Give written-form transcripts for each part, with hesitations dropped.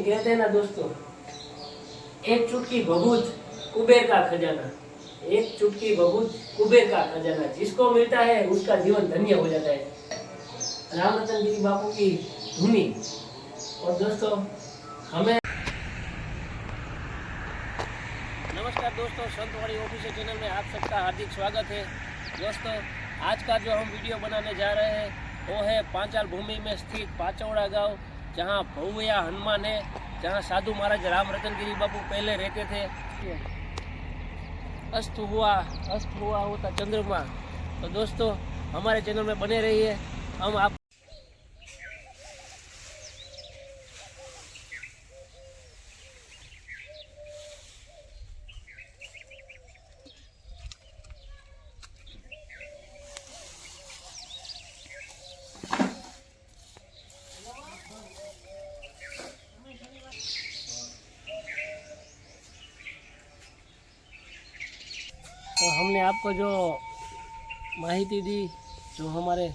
कहते हैं ना दोस्तों, एक चुटकी भभूत कुबेर का खजाना, एक चुटकी भभूत कुबेर का खजाना, जिसको मिलता है उसका जीवन धन्य हो जाता है। राम रतन गिरी बापू की धुनी। और दोस्तों हमें नमस्कार दोस्तों, संतवाणी ऑफिशियल चैनल में आप सबका हार्दिक स्वागत है। दोस्तों आज का जो हम वीडियो बनाने जा रहे हैं वो है पांचाल भूमि में स्थित पाचौड़ा गांव, जहां भव्या हनुमान है, जहां साधु महाराज राम रतन गिरी बापू पहले रहते थे। अस्त हुआ होता चंद्रमा। तो दोस्तों हमारे चैनल में बने रहिए। हम आप तो हमने आपको जो माहिती दी, जो हमारे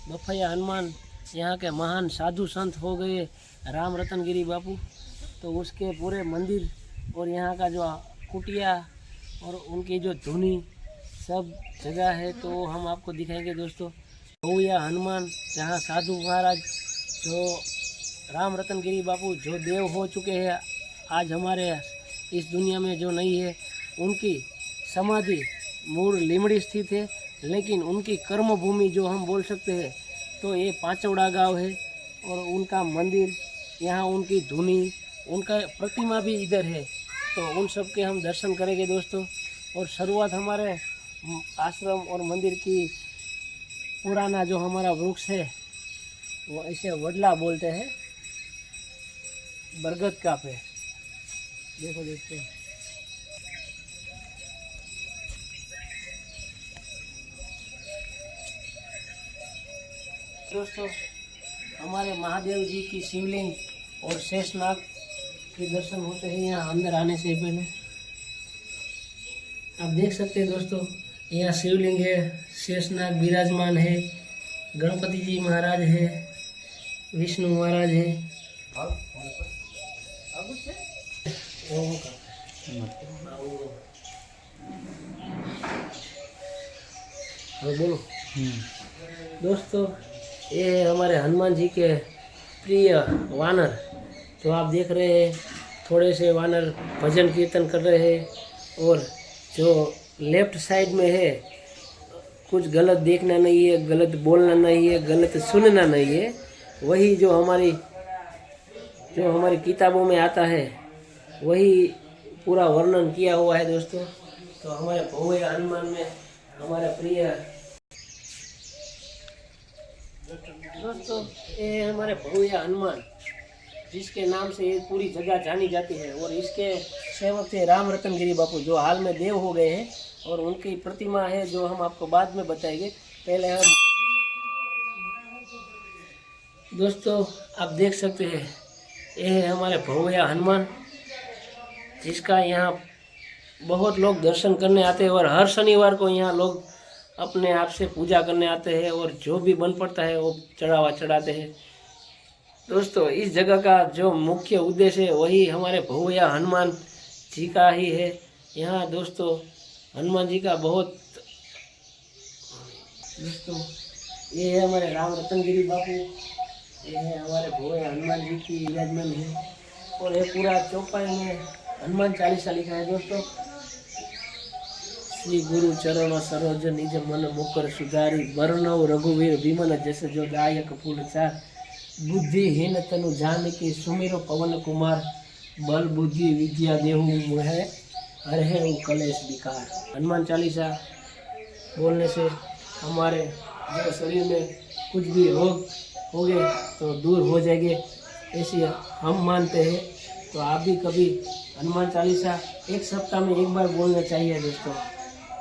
बफैया हनुमान यहाँ के महान साधु संत हो गए राम रतन गिरी बापू, तो उसके पूरे मंदिर और यहाँ का जो कुटिया और उनकी जो धुनी सब जगह है, तो हम आपको दिखाएंगे दोस्तों। भव्या हनुमान, जहाँ साधु महाराज जो राम रतन गिरी बापू जो देव हो चुके हैं, आज हमारे इस दुनिया में जो नहीं है, उनकी समाधि मूल लीमड़ी स्थित है, लेकिन उनकी कर्म भूमि जो हम बोल सकते हैं तो ये पाचौड़ा गांव है। और उनका मंदिर, यहाँ उनकी धुनी, उनका प्रतिमा भी इधर है, तो उन सब के हम दर्शन करेंगे दोस्तों। और शुरुआत हमारे आश्रम और मंदिर की पुराना जो हमारा वृक्ष है वो इसे वडला बोलते हैं, बरगद का पे देखो देखते हैं। दोस्तों हमारे महादेव जी की शिवलिंग और शेषनाग के दर्शन होते हैं यहाँ अंदर आने से पहले। आप देख सकते हैं दोस्तों, यहाँ शिवलिंग है, शेषनाग विराजमान है, गणपति जी महाराज है, विष्णु महाराज है। बोलो दोस्तों, ये है हमारे हनुमान जी के प्रिय वानर। तो आप देख रहे हैं थोड़े से वानर भजन कीर्तन कर रहे हैं, और जो लेफ्ट साइड में है कुछ गलत देखना नहीं है, गलत बोलना नहीं है, गलत सुनना नहीं है, वही जो हमारी किताबों में आता है वही पूरा वर्णन किया हुआ है दोस्तों। तो हमारे भव्य हनुमान में हमारे प्रिय दोस्तों, ये हमारे भव्या हनुमान, जिसके नाम से ये पूरी जगह जानी जाती है, और इसके सेवक थे राम रतन गिरी बापू, जो हाल में देव हो गए हैं, और उनकी प्रतिमा है जो हम आपको बाद में बताएंगे। पहले हम दोस्तों आप देख सकते हैं, ये है हमारे भव्या हनुमान, जिसका यहाँ बहुत लोग दर्शन करने आते हैं, और हर शनिवार को यहाँ लोग अपने आप से पूजा करने आते हैं, और जो भी बन पड़ता है वो चढ़ावा चढ़ाते हैं। दोस्तों इस जगह का जो मुख्य उद्देश्य है वही हमारे भव्या हनुमान जी का ही है। यहाँ दोस्तों हनुमान जी का बहुत दोस्तों, ये है हमारे राम रतन गिरी बापू, ये है हमारे भव्या हनुमान जी की विराजमान है, और ये पूरा चौपाई में हनुमान चालीसा लिखा है दोस्तों। श्री गुरु चरण सरोज निज मन मुकर सुधारी, वर्णव रघुवीर विमल जैसे जो दायक फूल चार, बुद्धिहीन तनु जानकी सुमिरो पवन कुमार, बल बुद्धि विद्या देहु मोहे हरे कलेश विकार। हनुमान चालीसा बोलने से हमारे जो शरीर में कुछ भी रोग हो गए तो दूर हो जाएंगे, ऐसे हम मानते हैं। तो आप भी कभी हनुमान चालीसा एक सप्ताह में एक बार बोलना चाहिए दोस्तों,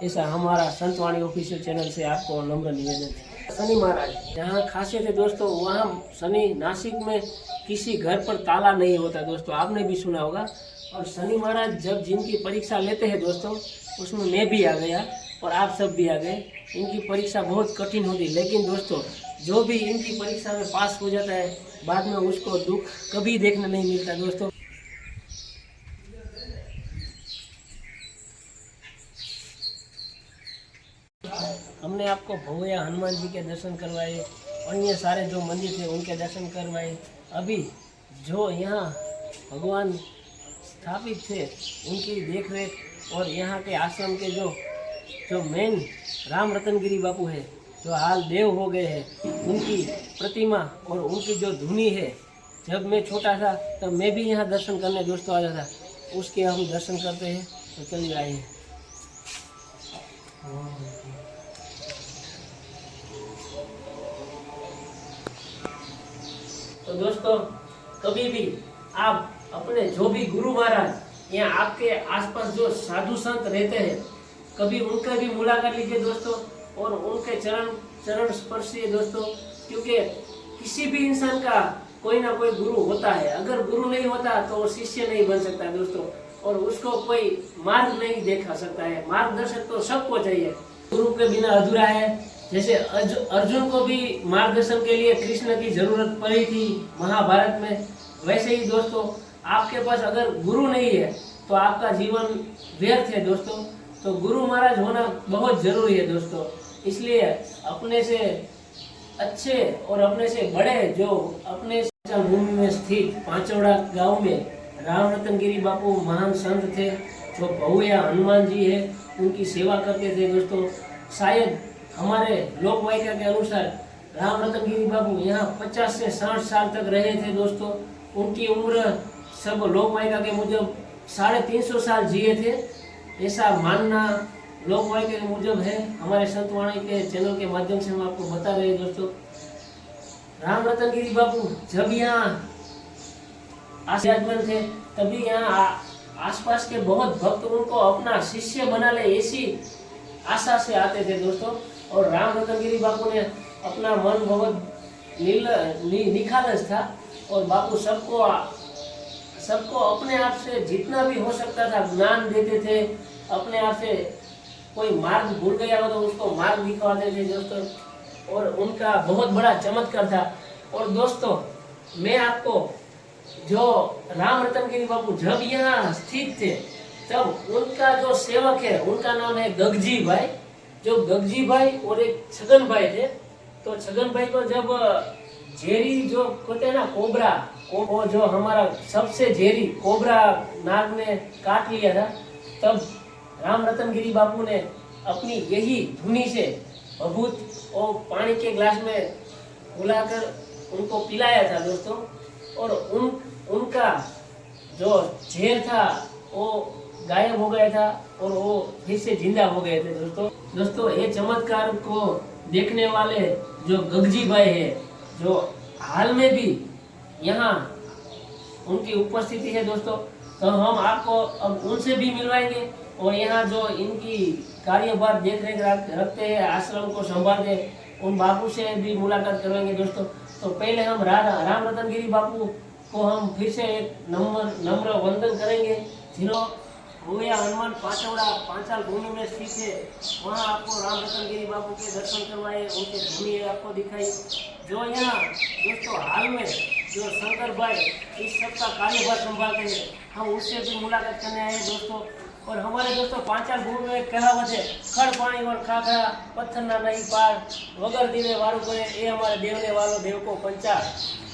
ऐसा हमारा संतवाणी ऑफिशियल चैनल से आपको नम्र निवेदन है। शनि महाराज जहाँ खासियत है दोस्तों, वहाँ शनि नासिक में किसी घर पर ताला नहीं होता दोस्तों, आपने भी सुना होगा। और शनि महाराज जब जिनकी परीक्षा लेते हैं दोस्तों, उसमें मैं भी आ गया और आप सब भी आ गए। इनकी परीक्षा बहुत कठिन होती, लेकिन दोस्तों जो भी इनकी परीक्षा में पास हो जाता है बाद में उसको दुख कभी देखने नहीं मिलता दोस्तों। हमने आपको भव्य हनुमान जी के दर्शन करवाए, अन्य सारे जो मंदिर थे उनके दर्शन करवाए। अभी जो यहाँ भगवान स्थापित थे उनकी देखरेख और यहाँ के आश्रम के जो मेन राम रतनगिरी बापू है, जो हाल देव हो गए हैं, उनकी प्रतिमा और उनकी जो धुनी है, जब मैं छोटा था तब मैं भी यहाँ दर्शन करने दोस्तों आता था। उसके हम दर्शन करते हैं, तो चलिए आइए। तो दोस्तों, कभी भी आप अपने जो भी गुरु महाराज या आपके आसपास जो साधु संत रहते हैं, कभी उनका भी मुलाकात लीजिए दोस्तों, और उनके चरण स्पर्शिए दोस्तों, क्योंकि किसी भी इंसान का कोई ना कोई गुरु होता है। अगर गुरु नहीं होता तो वो शिष्य नहीं बन सकता दोस्तों, और उसको कोई मार्ग नहीं दिखा सकता है। मार्गदर्शक तो सबको चाहिए, गुरु के बिना अधूरा है। जैसे अर्जुन को भी मार्गदर्शन के लिए कृष्ण की जरूरत पड़ी थी महाभारत में, वैसे ही दोस्तों आपके पास अगर गुरु नहीं है तो आपका जीवन व्यर्थ है दोस्तों। तो गुरु महाराज होना बहुत जरूरी है दोस्तों। इसलिए अपने से अच्छे और अपने से बड़े जो अपने भूमि में स्थित पांचौड़ा गांव में राम रतनगिरी बापू महान संत थे, जो भव्य हनुमान जी है उनकी सेवा करते थे दोस्तों। शायद हमारे लोक वायका के अनुसार राम रतनगिरी बापू यहाँ 50 से 60 साल तक रहे थे दोस्तों। उनकी उम्र सब लोक वायका के मुजब 350 साल जिए थे, ऐसा मानना लोक वायका के मुजब है। हमारे संतवाणी के चैनल के माध्यम से हम आपको बता रहे हैं दोस्तों। राम रतनगिरी बापू जब यहाँ विराजमान थे, तभी यहाँ आसपास के बहुत भक्त उनको अपना शिष्य बना ले, ऐसी आशा से आते थे दोस्तों। और राम रतनगिरी बापू ने अपना मन बहुत निखालस था, और बापू सबको अपने आप से जितना भी हो सकता था ज्ञान देते थे। अपने आप से कोई मार्ग भूल गया हो तो उसको मार्ग दिखवाते थे दोस्तों, और उनका बहुत बड़ा चमत्कार था। और दोस्तों, मैं आपको जो राम रतनगिरी बापू जब यहाँ स्थित थे, तब उनका जो सेवक है उनका नाम है गगजी भाई। जो गगजी भाई और एक छगन भाई थे, तो छगन भाई को जब झेरी जो कहते हैं ना कोबरा, वो जो हमारा सबसे झेरी कोबरा नाग ने काट लिया था, तब राम रतनगिरी बापू ने अपनी यही धुनी से भभूत और पानी के ग्लास में बुलाकर उनको पिलाया था दोस्तों। और उनका जो झेर था वो गायब हो गया था, और वो फिर से जिंदा हो गए थे दोस्तों। ये चमत्कार को देखने वाले जो गगजी भाई है, जो हाल में भी यहाँ उनकी उपस्थिति है दोस्तों, तो हम आपको अब उनसे भी मिलवाएंगे। और यहाँ जो इनकी कार्यभार देख रेख रखते हैं, आश्रम को संभालते, उन बापू से भी मुलाकात करवाएंगे दोस्तों। तो पहले हम राम रतनगिरी बापू को हम फिर से एक नम्र वंदन करेंगे, जिन्हों भव्य हनुमान पांचौड़ा पांचाल भूमि में स्थित है। वहाँ आपको राम रतनगिरी बापू के दर्शन करवाए, उनकी भूमि आपको दिखाई। जो यहाँ दोस्तों हाल में जो शंकर भाई इस सबका कार्यभार संभालते हैं, हम उससे भी मुलाकात करने आए दोस्तों। और हमारे दोस्तों पांचाल भूमि में कहावत है, खड़ पानी और खाखरा पत्थर ना नहीं पार, वगर दीवे वारू करे ए हमारे देवने वालों देव को पंचाल।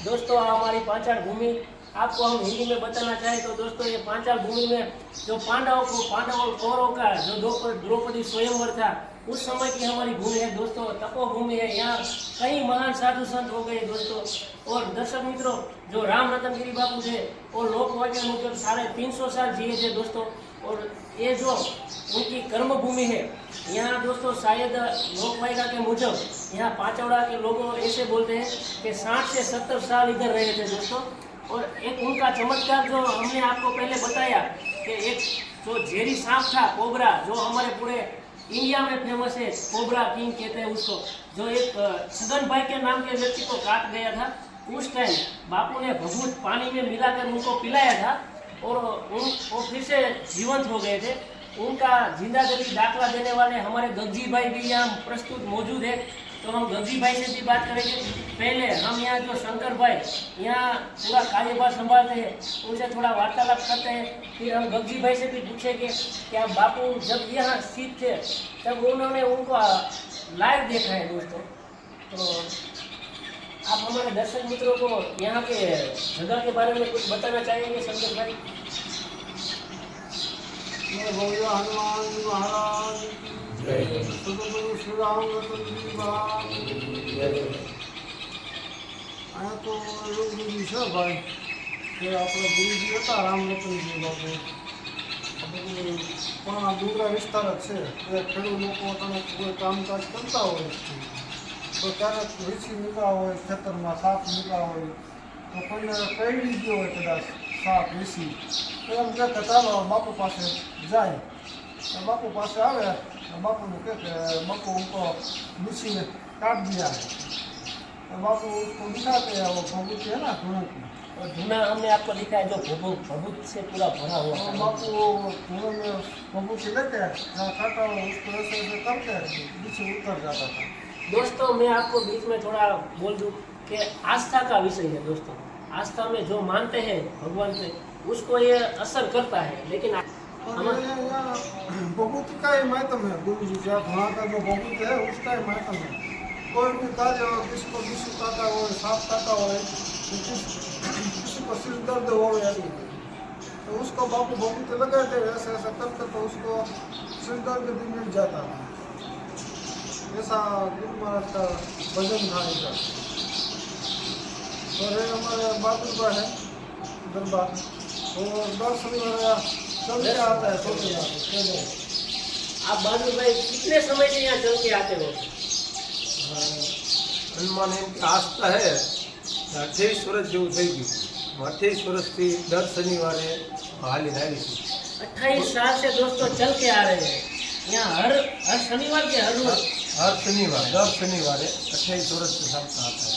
दोस्तों हमारी पांचाल भूमि आपको हम हिंदी में बताना चाहें तो दोस्तों, ये पांचाल भूमि में जो पांडवों कौरवों का जो द्रौपदी स्वयंवर था, उस समय की हमारी भूमि है दोस्तों। तपोभूमि है, यहाँ कई महान साधु संत हो गए दोस्तों। और दर्शक मित्रों, जो राम रतनगिरी बापू थे और लोक वाक्य मुजब 350 साल जिए थे दोस्तों। और ये जो उनकी कर्म भूमि है, यहाँ दोस्तों शायद लोक वायका के मुजब यहाँ पांचौड़ा के लोगों ऐसे बोलते हैं कि 60 से 70 साल इधर रहे थे दोस्तों। और एक उनका चमत्कार जो हमने आपको पहले बताया कि एक जो झेरी सांप था कोबरा, जो हमारे पूरे इंडिया में फेमस है, कोबरा किंग कहते हैं उसको, जो एक छगन भाई के नाम के व्यक्ति को काट गया था, उस टाइम बापू ने भभूत पानी में मिलाकर उनको पिलाया था, और वो फिर से जीवंत हो गए थे। उनका जिंदा दिली दाखला देने वाले हमारे गगजी भाई भी यहाँ प्रस्तुत मौजूद है। तो हम गज्जी भाई से भी बात करेंगे। पहले हम यहाँ जो शंकर भाई यहाँ पूरा कार्यभार संभालते हैं उनसे थोड़ा वार्तालाप करते हैं। फिर हम गज्जी भाई से भी पूछेंगे कि आप बापू जब यहाँ स्थित थे तब उन्होंने उनको लाइव देखा है दोस्तों। तो आप हमारे दर्शक मित्रों को यहाँ के जगह के बारे में कुछ बताना चाहेंगे शंकर भाई? भैया हनुमान जी महाराज सदगुरु श्री राम रतन जी महाराज आ तो गुरुजी છે ભાઈ કે આપણા ગુરુજી હતા રામરતનજી બાપુ પણ આ ડુંગરા વિસ્તાર જ છે એ ખેડૂત લોકો પોતાનું કોઈ કામકાજ કરતા હોય તો ક્યારેક વીછી નીકળ્યા હોય ખેતરમાં સાપ નીકળ્યા હોય તો કોઈને કઈ ગયો હોય કદાચ સાપ વીછી તો એમ કહે કે ચાલો બાપુ પાસે જાય બાપુ પાસે આવે बापू ने कहते बापू उनको मिसी में काट दिया है तो बापू उसको दिखाते हैं वो भभूत है ना धुआं की और धुआं हमने आपको दिखा है जो भभूत से पूरा भरा हुआ है। बापू धुआं में भभूत लेके जहाँ काटा हुआ उसको ऐसे ऐसे करके नीचे उतर जाता था। दोस्तों मैं आपको बीच में थोड़ा बोल दूं कि आस्था का विषय है दोस्तों। आस्था में जो मानते हैं भगवान पे उसको ये असर करता है। लेकिन भभूत का ही माध्यम है गुरु जी जहाँ धुआं का जो भभूत है उसका ही माध्यम है। कोई भी कार्य हो किसी को विषु काटा हो सांप काटा हो किसी को सिर दर्द हो तो उसको बापू भभूत लगाते ऐसे ऐसा करते तो उसको सिर दर्द भी मिल जाता था। ऐसा गुरु महाराज का भजन था इधर। और ये हमारे बहादुर है दरबार और दर्शन वगैरह चल के आता है तो आप बहादुर भाई कितने समय से यहाँ चल के आते हो? હનુમાન એમ કે આસ્થા હે 28 વર્ષ જેવું થઈ ગયું। 28 વર્ષથી દર શનિવારે હાલીને આવી છું। 28 साल से दोस्तों चल के आ रहे हैं यहाँ हर शनिवार के हर रोज हर शनिवार दर शनिवारे 28 वर्ष से सबका आता है।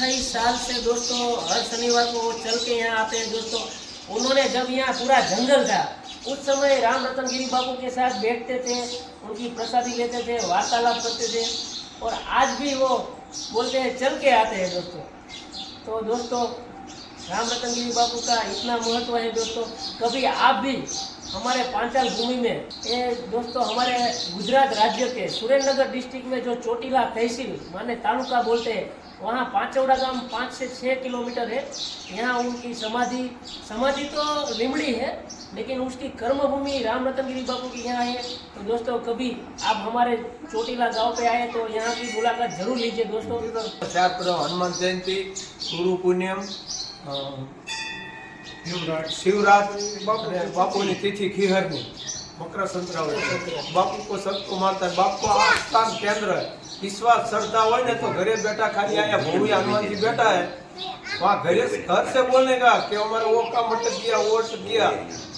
28 साल से दोस्तों हर शनिवार को वो चल के यहाँ आते हैं दोस्तों। उन्होंने जब यहाँ पूरा जंगल था उस समय राम रतन गिरी बापू के साथ बैठते थे, उनकी प्रसादी लेते थे, वार्तालाप करते थे और आज भी वो बोलते हैं चल के आते हैं दोस्तों। तो दोस्तों राम रतन गिरी बापू का इतना महत्व है दोस्तों। कभी आप भी हमारे पांचाल भूमि में ये दोस्तों हमारे गुजरात राज्य के सुरेंद्रनगर डिस्ट्रिक्ट में जो चोटीला तहसील माने तालुका बोलते हैं वहाँ पांचौड़ा गांव 5 से 6 किलोमीटर है। यहाँ उनकी समाधि तो लिमड़ी है लेकिन उसकी कर्मभूमि राम रतन गिरी बापू की यहाँ है। तो दोस्तों कभी आप हमारे चोटीला गांव पे आए तो यहाँ की मुलाकात जरूर लीजिए दोस्तों। हनुमान जयंती गुरु पूर्णिम शिवरात बापू की तिथि खीहरनी मकर संक्रांति बापू को सबको मानता है। बापू को आस्थान केंद्र है। विश्वास श्रद्धा हो तो घरे बैठा खाली आया भोवी हनुमान जी बैठा है वहाँ घर से बोलने का कि हमारा वो काम अटक गया वो अटक गया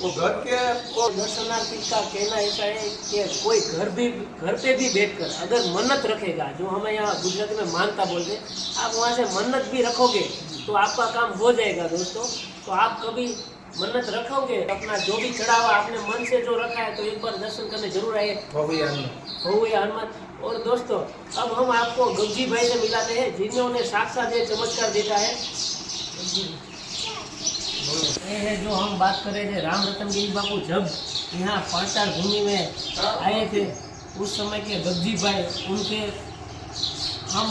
वो घर के वो दर्शनार्थी का कहना ऐसा है कि कोई घर पे भी बैठकर अगर मन्नत रखेगा जो हमें यहाँ गुजराती में मानता बोलते आप वहाँ से मन्नत भी रखोगे तो आपका काम हो जाएगा दोस्तों। तो आप कभी मन्नत रखोगे अपना जो भी चढ़ावा आपने मन से जो रखा है तो एक बार दर्शन करने जरूर आइए भोविया हनुमान। और दोस्तों अब हम आपको गज्जी भाई से मिलाते हैं जिन्होंने साक्षात ये चमत्कार देखा है। ये है जो हम बात कर रहे थे राम रतन गिरी बापू जब यहाँ पांचाल भूमि में आए थे उस समय के गज्जी भाई हम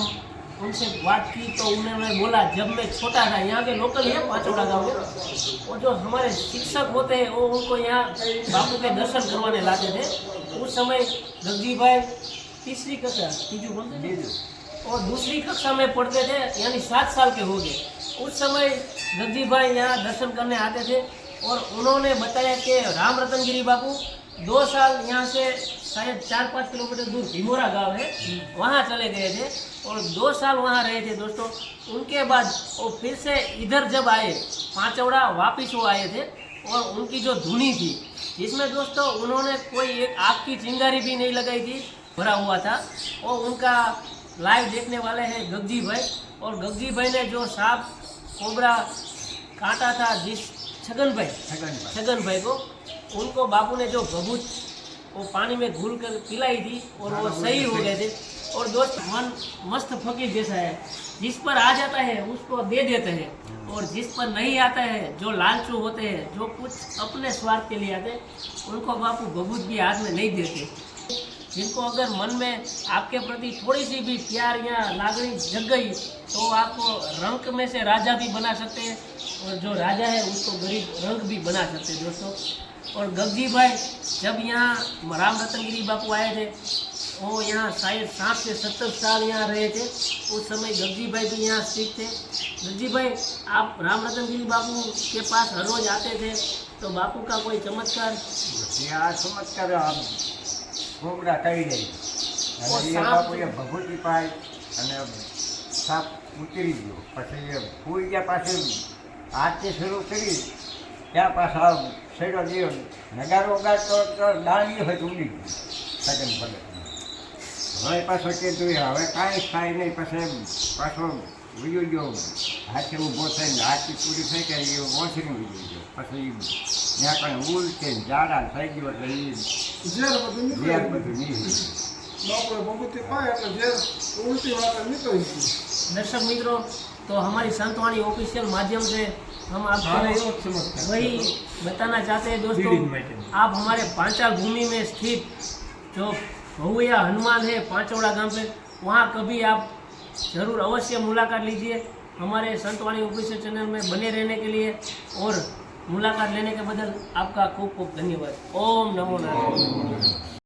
उनसे बात की तो उन्होंने बोला जब मैं छोटा था यहाँ के लोकल है पांचौड़ा गाँव में और जो हमारे शिक्षक होते हैं वो उनको यहाँ बापू के दर्शन करवाने लाते थे। उस समय गज्जी भाई तीसरी कक्षा और दूसरी कक्षा में पढ़ते थे यानी 7 साल के हो गए। उस समय गज्जी भाई यहाँ दर्शन करने आते थे और उन्होंने बताया कि राम रतन गिरी बापू 2 साल यहाँ से शायद 4-5 किलोमीटर दूर भीमोरा गांव है वहाँ चले गए थे और 2 साल वहाँ रहे थे दोस्तों। उनके बाद वो फिर से इधर जब आए पांचौड़ा वापिस वो आए थे और उनकी जो धुनी थी जिसमें दोस्तों उन्होंने कोई एक आग की चिंगारी भी नहीं लगाई थी भरा हुआ था और उनका लाइव देखने वाले हैं गज्जी भाई। और गज्जी भाई ने जो सांप कोबरा काटा था जिस छगन भाई को उनको बापू ने जो भभूत वो पानी में घुल कर पिलाई थी और वो सही हो गए थे। और दोस्त मन मस्त फकीर जैसा है, जिस पर आ जाता है उसको दे देते हैं, और जिस पर नहीं आता है, जो लालचू होते हैं, जो कुछ अपने स्वार्थ के लिए आते हैं, उनको बापू भभूत भी हाथ में नहीं देते। जिनको अगर मन में आपके प्रति थोड़ी सी भी प्यार या लागणी जग गई तो आपको रंक में से राजा भी बना सकते हैं, और जो राजा है उसको गरीब रंक भी बना सकते हैं दोस्तों। और गगजी भाई जब यहाँ राम रतनगिरी बापू आए थे, वो यहाँ शायद 60 से 70 साल यहाँ रहे थे। उस समय गगजी भाई भी यहाँ स्थित थे। गगजी भाई, आप राम रतनगिरी बापू के पास हर रोज आते थे, तो बापू का कोई चमत्कार? આ ચમત્કાર ઘોઘરા કરી દઈ અને એ બાપુએ ભભૂતિ પાઈ અને સાપ ઉતરી ગયો, પછી એ ફૂઈ ગયા, પાછી આરતી શરૂ કરી, ત્યાં પાછા શેડો ગયો, નગારો વગાડતો તો ડાળી હોય તો ઉડી ગયું સગન ભગત. હવે પાછો કીધું હવે કાંઈ થાય નહીં, પછી પાછો વીયો ગયો, હાથે ઊભો થઈને આરતી પૂરી થઈ ગઈ, એ ઓછરી વીયો ગયો, પછી ત્યાં કંઈ ઉલ કે જાડા થઈ ગયો એટલે ઝેર બધું એ નીકળી બધું નહીં. બાપુએ ભભૂતિ પાય એટલે ઝેર ઉલટી વાત નીકળી ગઈ. दर्शक मित्रों, तो हमारी संतवाणी ऑफिशियल माध्यम से हम आपको वही बताना चाहते हैं दोस्तों, आप हमारे पांचाल भूमि में स्थित जो भहुया हनुमान है पांचौड़ा गांव पे, वहाँ कभी आप जरूर अवश्य मुलाकात लीजिए। हमारे संतवाणी ऑफिशियल चैनल में बने रहने के लिए और मुलाकात लेने के बदल आपका खूब खूब धन्यवाद। ओम नमो नारायण।